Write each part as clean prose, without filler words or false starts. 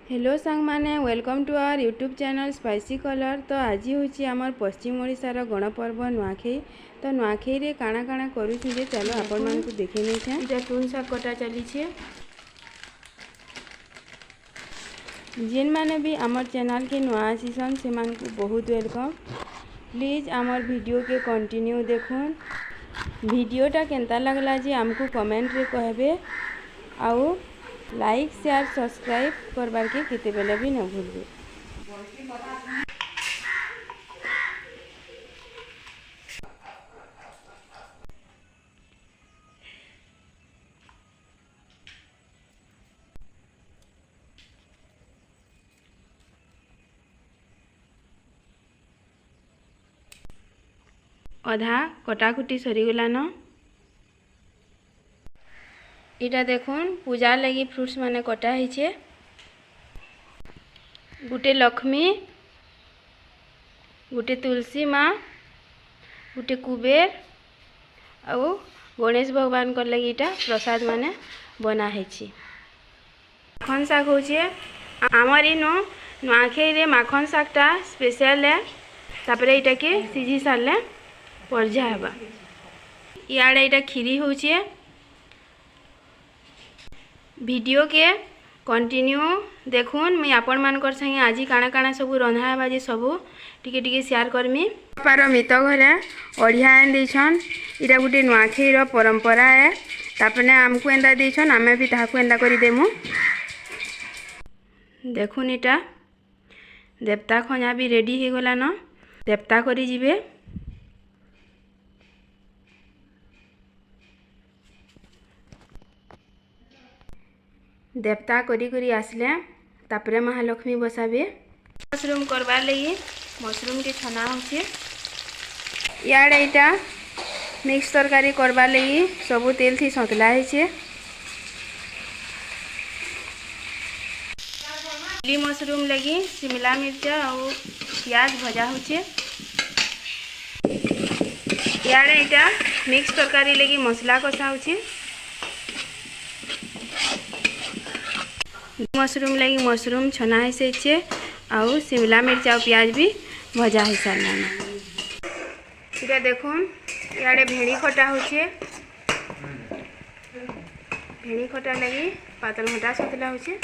Hello सांग माने welcome to our YouTube channel spicy colour. तो आज हूँ आमर पश्चिम ओडिशार गणपर्व नुआखाई। तो नुआखाई रे काଣା काଣା करूछु जे चलो आपण मानकु देखै नै छै। इटा तुन शाग कटा चली छे। जेन माने भी आमर चैनल के नुआ आसीसन से मानकु बहुत वेलकम। प्लीज आमर वीडियो के कंटिन्यू देखुन। वीडियोटा केनता लगला जे हमको कमेंट रे कहबे। आउ लाइक शेयर सब्सक्राइब करबार के केते बेले भी न भूलबे। अधा कटाकुटी सरीगलान। इटा देखुन पूजा लगी फ्रूट्स माने कटा है। गुटे लक्ष्मी, गुटे तुलसी माँ, गुटे कुबेर और गणेश भगवान को लगी इटा प्रसाद माने बना है। माखन शाग होचे आमर इनो नुआखाई रे माखन शागटा स्पेशल है। तापरे इटा के सिझी सारले परजा हेबा। इयाडे इटा खीरी होचे। वीडियो के कंटिन्यू देखुन। मुई आपण मानकर संगे आज काଣା काଣା सब रंधा हेबा जे सब टिके टिके शेयर करमी। पार मित घरे अढ़िया आन देछन। इटा गुटे नुआखाई रो परंपरा है। तापने आमको एंदा देछन आमे भी ताहाको एंदा करी देमु। देखुन इटा देवता खंजा भी रेडी हे गला न। देवता करी जिबे। देवता करी करी आसले तापरे महालक्ष्मी बसाबे। मशरूम करबार लगी मशरूम के छना होचे। इयाडे इटा मिक्स तरकारी करबार लगी सबु तेल थी सतला हेचे। चिली मशरूम लगी शिमला मिर्चा और प्याज भजा होचे। इयाडे इटा मिक्स तरकारी लगी मसला कषा होचे। मशरूम लगी मशरूम छना है से आउ शिमला मिर्चा और प्याज भी भजा है सारना। इटा देखुन इयाडे भेड़ी खटा होचे। भेड़ी खटा लगी पातल घटा सतला होचे।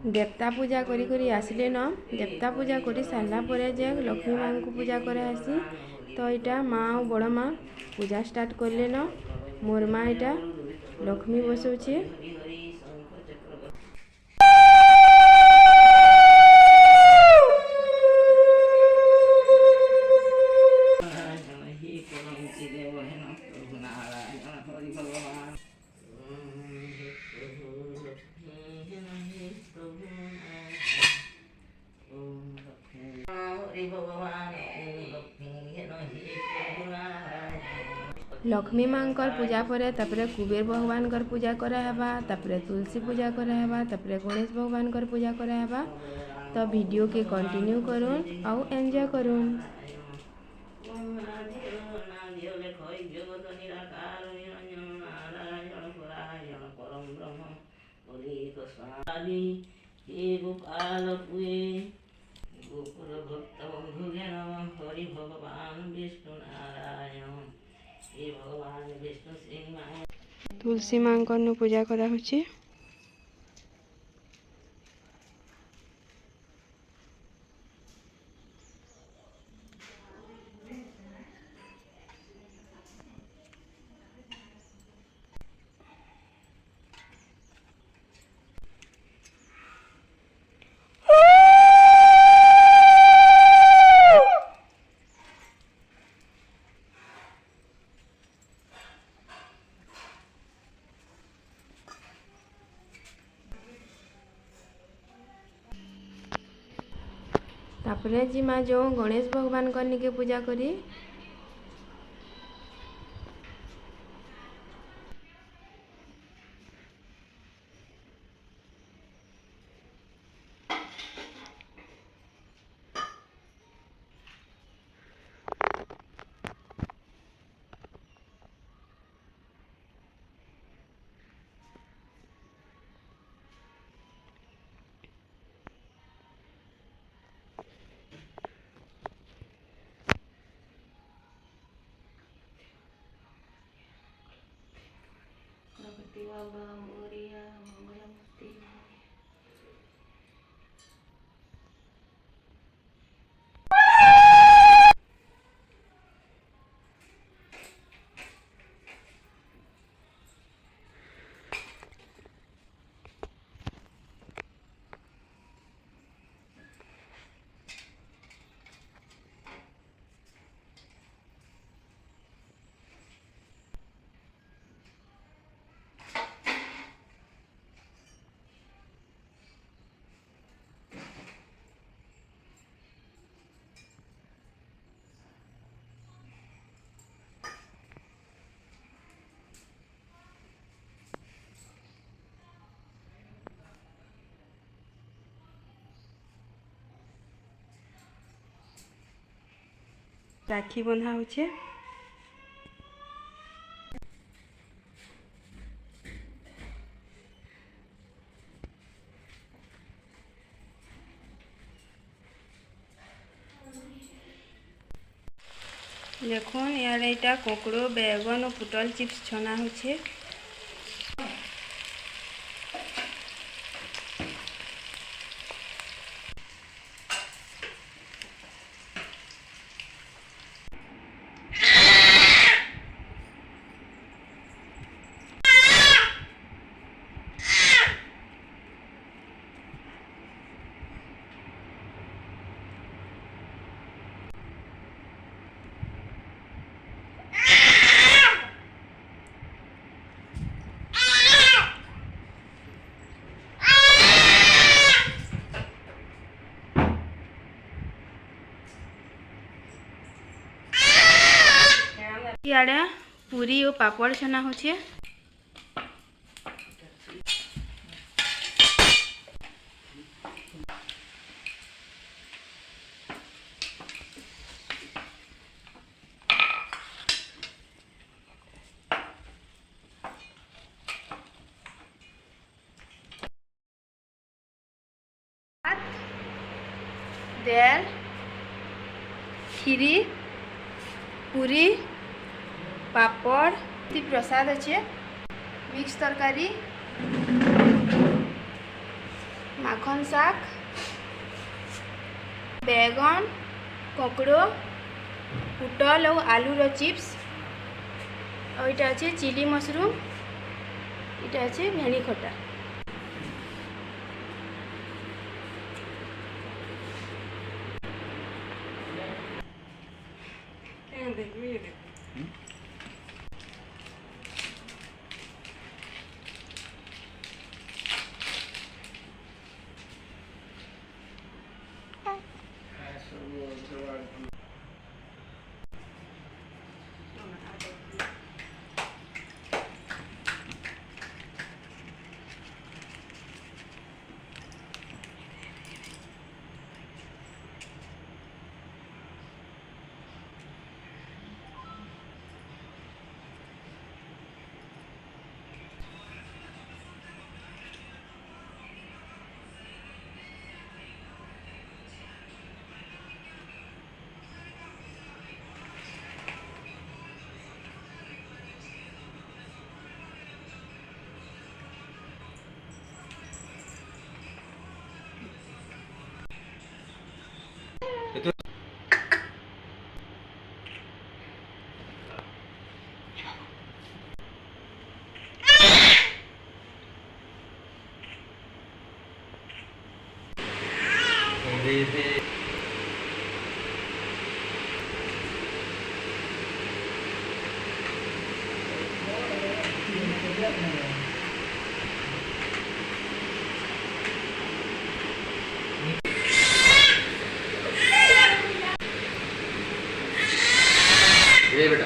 देवता पूजा करी करी आसले न। देवता पूजा करी सारला परे जे लक्ष्मी माँ को पूजा करे आसी। तो इटा माँ और बड़ माँ पूजा स्टार्ट करले न। मोर माँ इटा लक्ष्मी बसौचे। लक्ष्मी माँकर पूजा परे तापरे कुबेर भगवान कर पूजा करा हेबा। तापरे तुलसी पूजा करा हेबा। तापरे गणेश भगवान कर पूजा करा हेबा। तो वीडियो के कंटिन्यू करूँ और एंजॉय करूँ। तुलसी माँ को पूजा करा होची। तापरे जी माँ जो गणेश भगवान करनी के पूजा करी। बाबा मोरिया मंगलमूर्ति। राखी बंधा होचे। देखुन यार एटा कोकड़ो बैगन और पुटल चिप्स छना होचे। इआड़े पूरी और पापड़ छना होचे। दाल, खीरी, पूरी, पापड़, प्रसाद अच्छे, मिक्स तरकारी, माखन शाक, बैगन, कोकड़ो, पुटल और आलू रो चिप्स, और इटा अच्छे चिली मशरूम, इटा अच्छे भेणी खटा। ये बेटा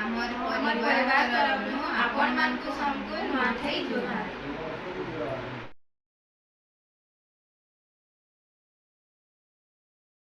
ଆମର ପରିବାର ତରଫରୁ ଆପଣମାନଙ୍କୁ ସମସ୍ତଙ୍କୁ ନୂଆଖାଇ ଜୁହାର।